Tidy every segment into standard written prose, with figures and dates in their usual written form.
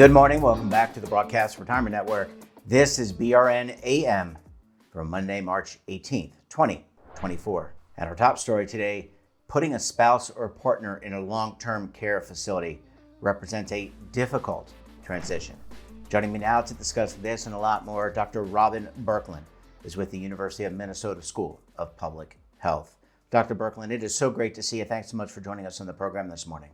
Good morning. Welcome back to the Broadcast Retirement Network. This is BRN AM for Monday, March 18th, 2024. And our top story today, putting a spouse or partner in a long-term care facility represents a difficult transition. Joining me now to discuss this and a lot more, Dr. Robyn Birkeland is with the University of Minnesota School of Public Health. Dr. Birkeland, it is so great to see you. Thanks so much for joining us on the program this morning.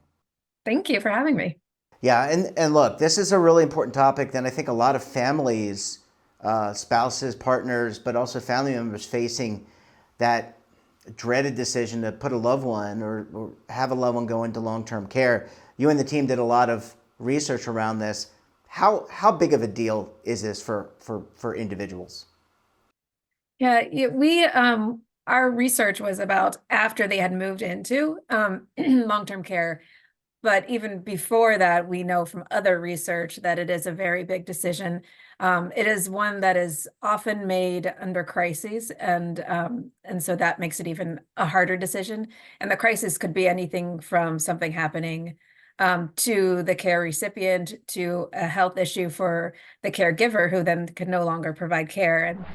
Thank you for having me. Yeah, and look, this is a really important topic that I think a lot of families, spouses, partners, but also family members facing that dreaded decision to put a loved one or have a loved one go into long-term care. You and the team did a lot of research around this. How big of a deal is this for individuals? Yeah, we our research was about after they had moved into long-term care. But even before that, we know from other research that it is a very big decision. It is one that is often made under crises, and so that makes it even a harder decision. And the crisis could be anything from something happening to the care recipient, to a health issue for the caregiver, who then can no longer provide care. And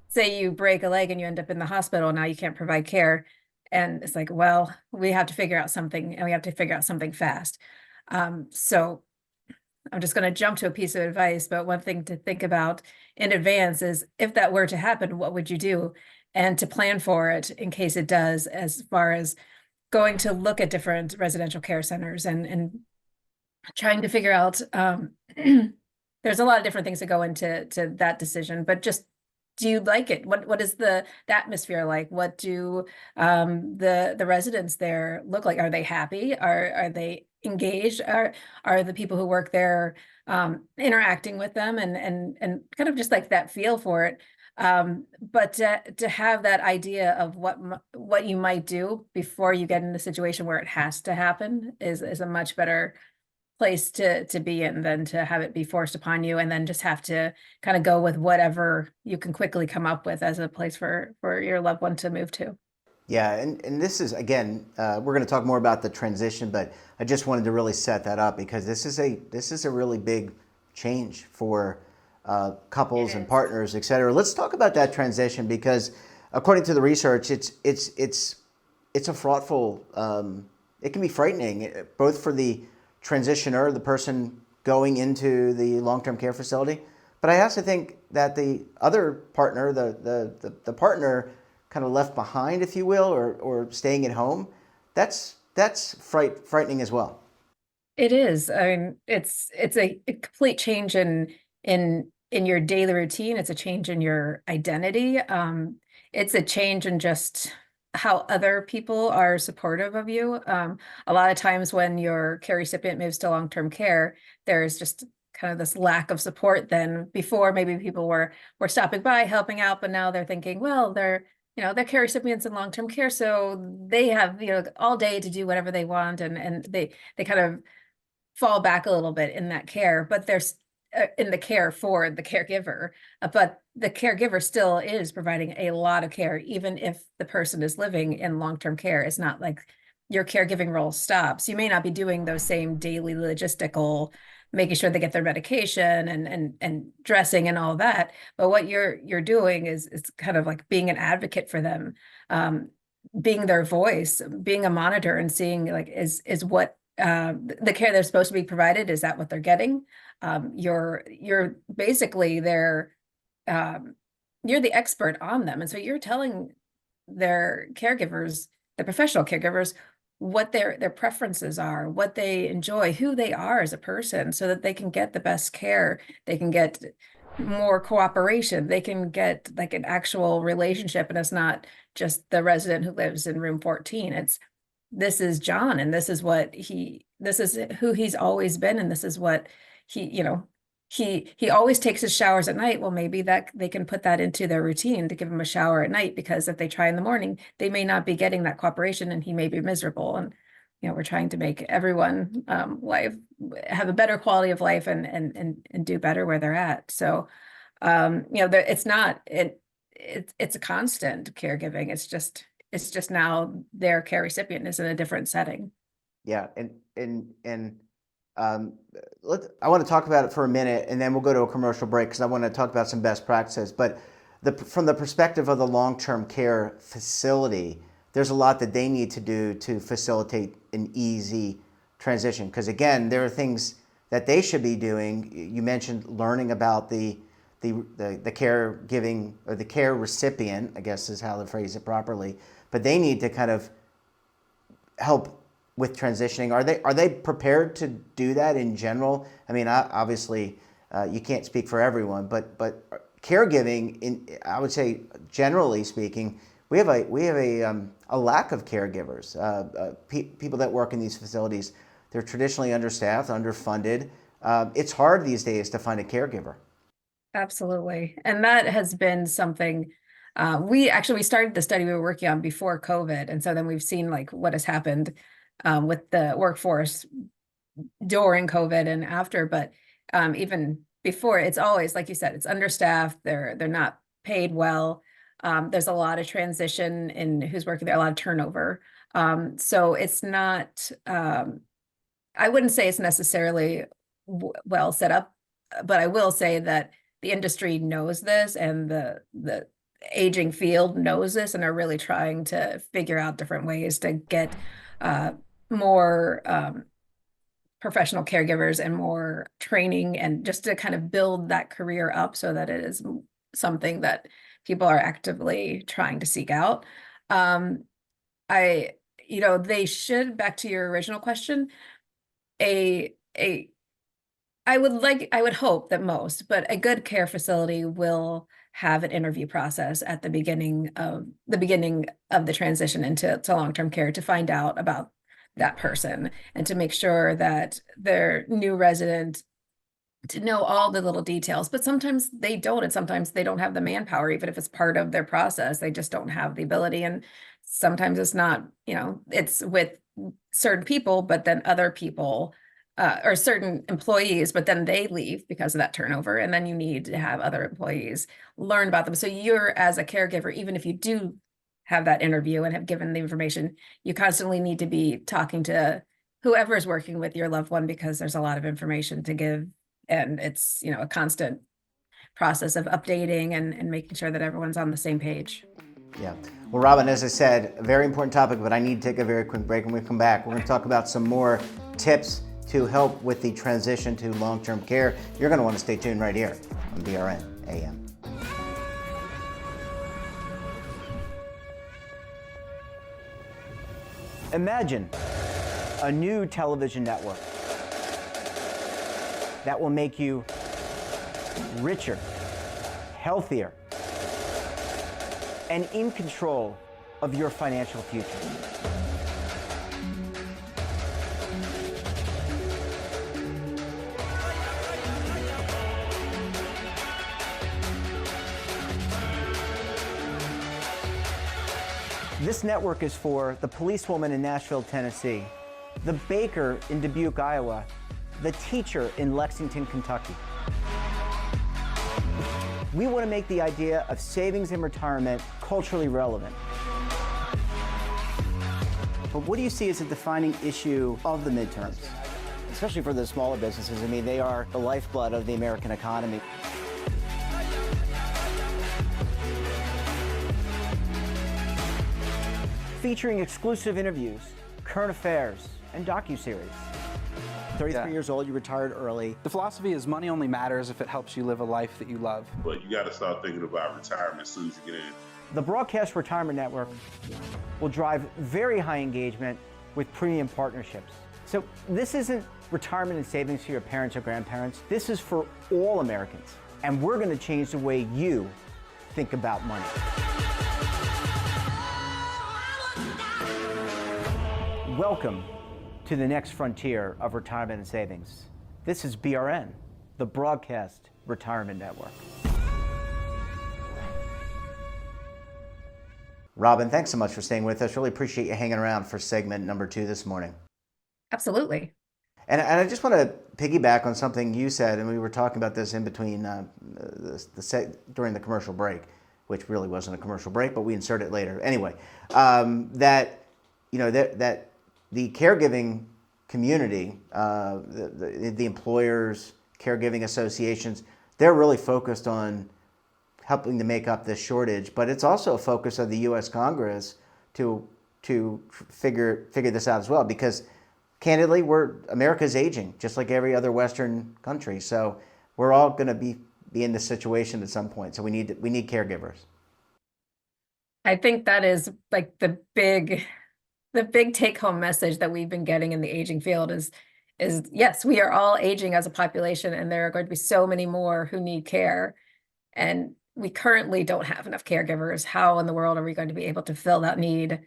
say you break a leg and you end up in the hospital, now you can't provide care. And it's like, well, we have to figure out something, and we have to figure out something fast. So I'm just going to jump to a piece of advice, but one thing to think about in advance is, if that were to happen, what would you do? And to plan for it in case it does, as far as going to look at different residential care centers and trying to figure out, there's a lot of different things that go into that decision, but just, do you like it? What is the atmosphere like? What do the residents there look like? Are they happy? Are they engaged? Are the people who work there interacting with them and kind of just like that feel for it? But to have that idea of what you might do before you get in the situation where it has to happen is a much better place to be in than to have it be forced upon you and then just have to kind of go with whatever you can quickly come up with as a place for your loved one to move to. Yeah, and this is, again, we're going to talk more about the transition, but I just wanted to really set that up because this is a really big change for couples and partners, et cetera. Let's talk about that transition, because according to the research, it's a fraughtful, it can be frightening, both for the transitioner, the person going into the long-term care facility. But I also think that the other partner, the partner kind of left behind, if you will, or staying at home, that's frightening as well. It is. I mean, it's a complete change in your daily routine. It's a change in your identity. It's a change in just how other people are supportive of you. A lot of times when your care recipient moves to long-term care, there's just kind of this lack of support. Then before, maybe people were stopping by, helping out, but now they're thinking, well, they're care recipients in long-term care, so they have, all day to do whatever they want, and they kind of fall back a little bit in that care, but there's in the care for the caregiver, but the caregiver still is providing a lot of care, even if the person is living in long-term care. It's not like your caregiving role stops. You may not be doing those same daily logistical, making sure they get their medication and dressing and all that, but what you're doing is kind of like being an advocate for them, being their voice, being a monitor, and seeing like is what the care they're supposed to be provided, is that what they're getting? You're basically you're the expert on them. And so you're telling their caregivers, the professional caregivers, what their preferences are, what they enjoy, who they are as a person, so that they can get the best care. They can get more cooperation. They can get like an actual relationship. And it's not just the resident who lives in room 14. This is John, and this is who he's always been, and this is what he always takes his showers at night. Well, maybe that they can put that into their routine to give him a shower at night, because if they try in the morning, they may not be getting that cooperation and he may be miserable. And we're trying to make everyone life have a better quality of life and do better where they're at. So it's a constant caregiving. It's just now their care recipient is in a different setting. Yeah, and Um, I want to talk about it for a minute, and then we'll go to a commercial break because I want to talk about some best practices. But from the perspective of the long-term care facility, there's a lot that they need to do to facilitate an easy transition. Because again, there are things that they should be doing. You mentioned learning about the caregiving or the care recipient, I guess is how to phrase it properly. But they need to kind of help with transitioning. Are they prepared to do that in general? I mean, obviously, you can't speak for everyone, but caregiving, I would say, generally speaking, we have a lack of caregivers. People that work in these facilities, they're traditionally understaffed, underfunded. It's hard these days to find a caregiver. Absolutely. And that has been something we started the study we were working on before COVID. And so then we've seen like what has happened with the workforce during COVID and after. But even before, it's always, like you said, it's understaffed. They're not paid well. There's a lot of transition in who's working there, a lot of turnover. So it's not, I wouldn't say it's necessarily well set up, but I will say that the industry knows this and the aging field knows this and are really trying to figure out different ways to get more professional caregivers and more training and just to kind of build that career up so that it is something that people are actively trying to seek out. They should, back to your original question, I would hope that most, but a good care facility will have an interview process at the beginning of the transition into long-term care to find out about that person and to make sure that their new resident to know all the little details. But sometimes they don't, and sometimes they don't have the manpower, even if it's part of their process, they just don't have the ability. And sometimes it's not, it's with certain people, but then other people or certain employees, but then they leave because of that turnover. And then you need to have other employees learn about them. So you're, as a caregiver, even if you do have that interview and have given the information, you constantly need to be talking to whoever is working with your loved one because there's a lot of information to give. And it's, a constant process of updating and making sure that everyone's on the same page. Yeah. Well, Robyn, as I said, a very important topic, but I need to take a very quick break. When we come back, we're going to talk about some more tips to help with the transition to long-term care. You're going to want to stay tuned right here on BRN AM. Imagine a new television network that will make you richer, healthier, and in control of your financial future. This network is for the policewoman in Nashville, Tennessee, the baker in Dubuque, Iowa, the teacher in Lexington, Kentucky. We want to make the idea of savings and retirement culturally relevant. But what do you see as a defining issue of the midterms? Especially for the smaller businesses. I mean, they are the lifeblood of the American economy. Featuring exclusive interviews, current affairs, and docuseries. 33 years old, you retired early. The philosophy is money only matters if it helps you live a life that you love. But you got to start thinking about retirement as soon as you get in. The Broadcast Retirement Network will drive very high engagement with premium partnerships. So this isn't retirement and savings for your parents or grandparents. This is for all Americans. And we're going to change the way you think about money. Welcome to the next frontier of retirement and savings. This is BRN, the Broadcast Retirement Network. Robyn, thanks so much for staying with us. Really appreciate you hanging around for segment number 2 this morning. Absolutely. And I just want to piggyback on something you said, and we were talking about this in between during the commercial break, which really wasn't a commercial break, but we insert it later. Anyway, that the caregiving community, the employers, caregiving associations, they're really focused on helping to make up this shortage. But it's also a focus of the U.S. Congress to figure this out as well, because candidly, America's aging just like every other Western country. So we're all going to be in this situation at some point. So we need caregivers. I think that is like the big take home message that we've been getting in the aging field is yes, we are all aging as a population, and there are going to be so many more who need care. And we currently don't have enough caregivers. How in the world are we going to be able to fill that need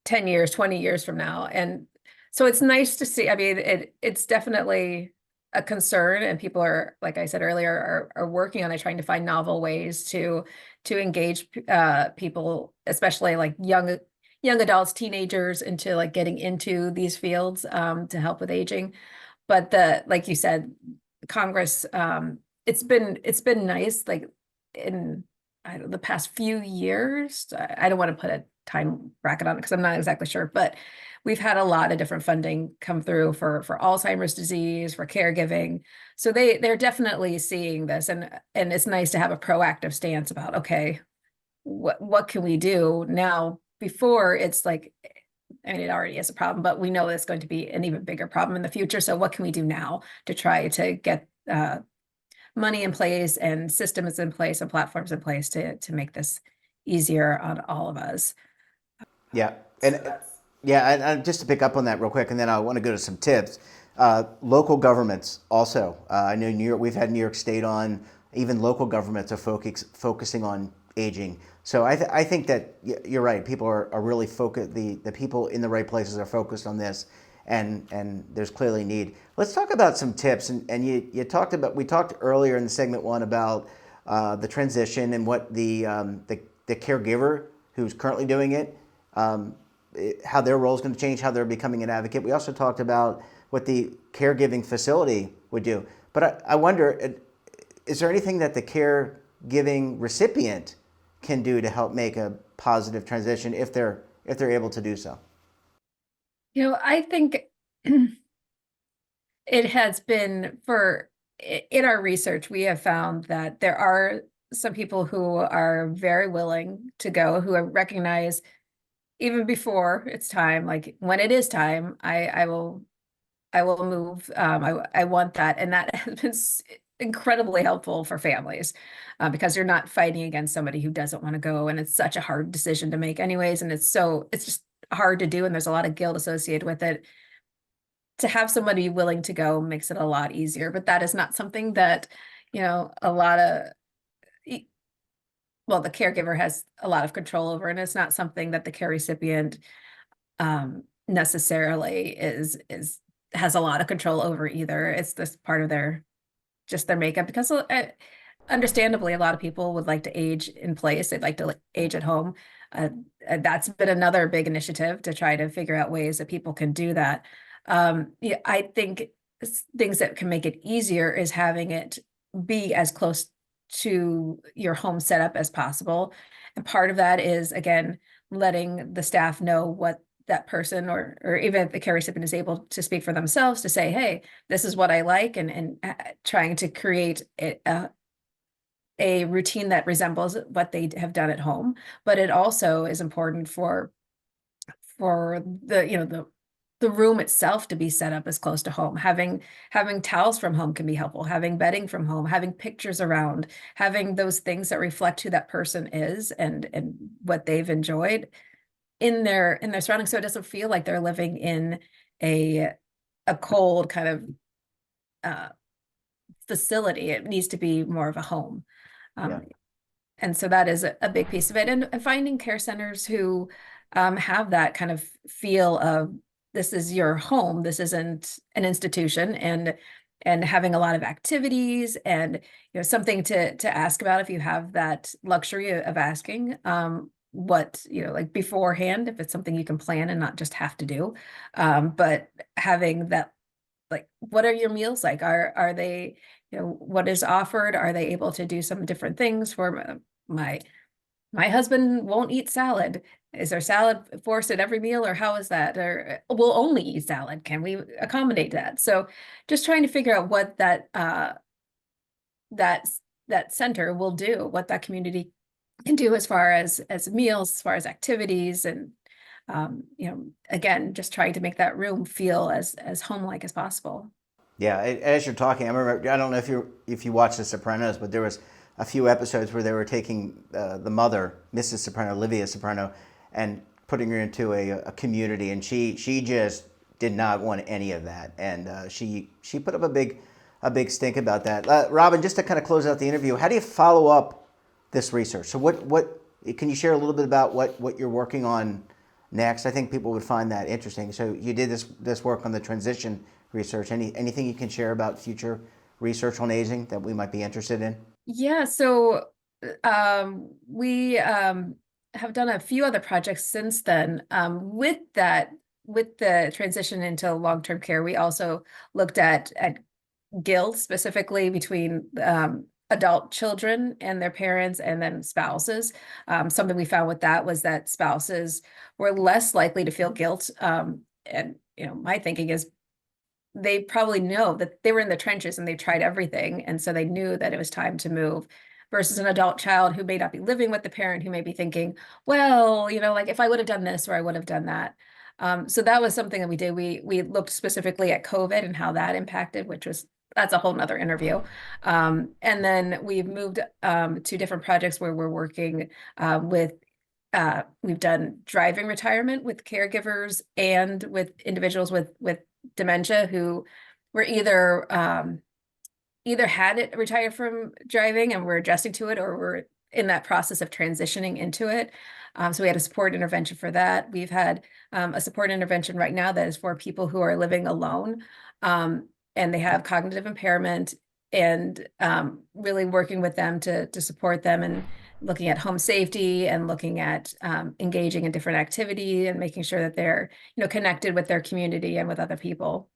10 years, 20 years from now? And so it's nice to see. I mean, it's definitely a concern, and people are, like I said earlier, are working on it, trying to find novel ways to engage people, especially like young adults, teenagers, into like getting into these fields to help with aging. But like you said, Congress, it's been nice, like in the past few years. I don't want to put a time bracket on it because I'm not exactly sure, but we've had a lot of different funding come through for Alzheimer's disease, for caregiving. So they're definitely seeing this, and it's nice to have a proactive stance about, okay, what can we do now before it's like, I mean, it already is a problem, but we know it's going to be an even bigger problem in the future. So what can we do now to try to get money in place and systems in place and platforms in place to make this easier on all of us? Yeah, and just to pick up on that real quick, and then I want to go to some tips. Local governments also. I know New York. We've had New York State on. Even local governments are focusing on aging. So I think that you're right. People are really focused. The people in the right places are focused on this, and there's clearly need. Let's talk about some tips. And we talked earlier in segment one about the transition and what the caregiver who's currently doing it, how their role is going to change, how they're becoming an advocate. We also talked about what the caregiving facility would do. But I wonder, is there anything that the caregiving recipient can do to help make a positive transition if they're able to do so? I think it has been in our research, we have found that there are some people who are very willing to go, who recognize even before it's time, like when it is time, I will move. I want that. And that has been incredibly helpful for families because you're not fighting against somebody who doesn't want to go. And it's such a hard decision to make anyways. And it's just hard to do. And there's a lot of guilt associated with it. To have somebody willing to go makes it a lot easier. But that is not something that, the caregiver has a lot of control over. And it's not something that the care recipient necessarily has a lot of control over either. It's this part of their makeup, because understandably, a lot of people would like to age in place. They'd like to age at home. That's been another big initiative to try to figure out ways that people can do that. I think things that can make it easier is having it be as close to your home setup as possible. And part of that is, again, letting the staff know what that person, or even if the care recipient is able to speak for themselves, to say, hey, this is what I like, and trying to create a routine that resembles what they have done at home. But it also is important for the room itself to be set up as close to home. Having towels from home can be helpful, having bedding from home, having pictures around, having those things that reflect who that person is and what they've enjoyed in their surroundings, so it doesn't feel like they're living in a cold kind of facility. It needs to be more of a home. And so that is a big piece of it. And finding care centers who have that kind of feel of, this is your home, this isn't an institution, and having a lot of activities and something to ask about if you have that luxury of asking what like beforehand, if it's something you can plan and not just have to do. But having that, like, what are your meals like? Are they, what is offered? Are they able to do some different things for my my husband won't eat salad. Is there salad forced at every meal, or how is that? Or we'll only eat salad. Can we accommodate that? So just trying to figure out what that that center will do, what that community can do as far as meals, as far as activities, and again, just trying to make that room feel as home-like as possible. Yeah, as you're talking, I remember, I don't know if you watched The Sopranos, but there was a few episodes where they were taking the mother, Mrs. Soprano, Olivia Soprano, and putting her into a community, and she just did not want any of that, and she put up a big stink about that. Robyn, just to kind of close out the interview, how do you follow up this research? So what can you share a little bit about what you're working on next? I think people would find that interesting. So you did this work on the transition research. Anything you can share about future research on aging that we might be interested in? Yeah, so we have done a few other projects since then. With the transition into long-term care, we also looked at guilt specifically between adult children and their parents, and then spouses. Something we found with that was that spouses were less likely to feel guilt. And my thinking is they probably know that they were in the trenches and they tried everything, and so they knew that it was time to move. Versus an adult child who may not be living with the parent, who may be thinking, well, like if I would have done this or I would have done that. So that was something that we did. We looked specifically at COVID and how that impacted, that's a whole nother interview. And then we've moved to different projects where we're working with, we've done driving retirement with caregivers and with individuals with dementia who were either had it retired from driving and were adjusting to it, or were in that process of transitioning into it. So we had a support intervention for that. We've had a support intervention right now that is for people who are living alone, and they have cognitive impairment, and really working with them to support them, and looking at home safety, and looking at engaging in different activity, and making sure that they're connected with their community and with other people.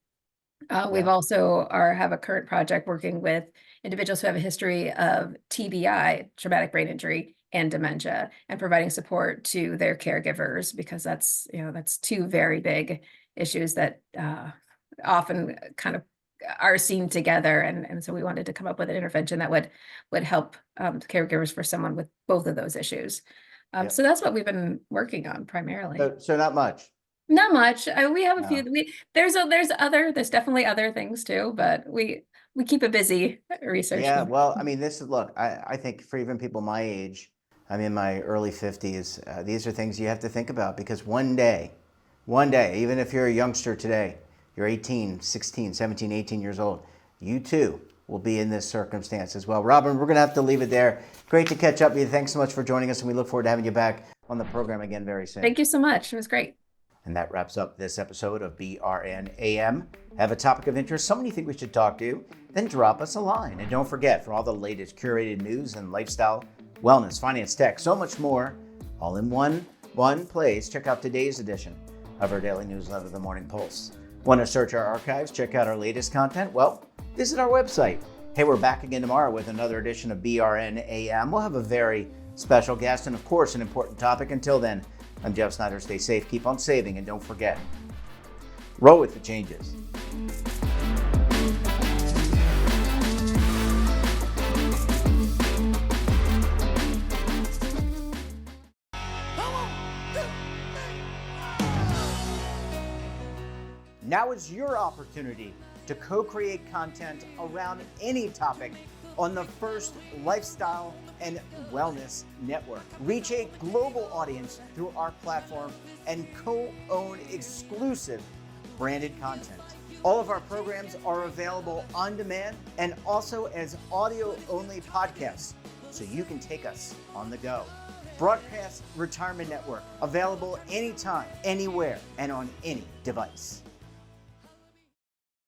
We've also have a current project working with individuals who have a history of TBI, traumatic brain injury, and dementia, and providing support to their caregivers, because that's two very big issues that often kind of are seen together. And so we wanted to come up with an intervention that would help caregivers for someone with both of those issues. So that's what we've been working on primarily. So not much. Not much. We have a No. few. There's definitely other things too, but we keep it busy researching. Yeah, well, I mean, look, I think for even people my age, I'm in my early 50s, these are things you have to think about, because one day, even if you're a youngster today, you're 18, 16, 17, 18 years old, you too will be in this circumstance as well. Robyn, we're going to have to leave it there. Great to catch up with you. Thanks so much for joining us, and we look forward to having you back on the program again very soon. Thank you so much. It was great. And that wraps up this episode of BRN AM. Have a topic of interest, someone you think we should talk to, then drop us a line. And don't forget, for all the latest curated news and lifestyle, wellness, finance, tech, so much more, all in one place, check out today's edition of our daily newsletter, The Morning Pulse. Want to search our archives, check out our latest content? Well, visit our website. Hey, we're back again tomorrow with another edition of BRN AM. We'll have a very special guest and, of course, an important topic. Until then, I'm Jeff Snyder. Stay safe, keep on saving, and don't forget, roll with the changes. Now is your opportunity to co-create content around any topic on the First Lifestyle and Wellness Network. Reach a global audience through our platform and co-own exclusive branded content. All of our programs are available on demand and also as audio-only podcasts, so you can take us on the go. Broadcast Retirement Network, available anytime, anywhere, and on any device.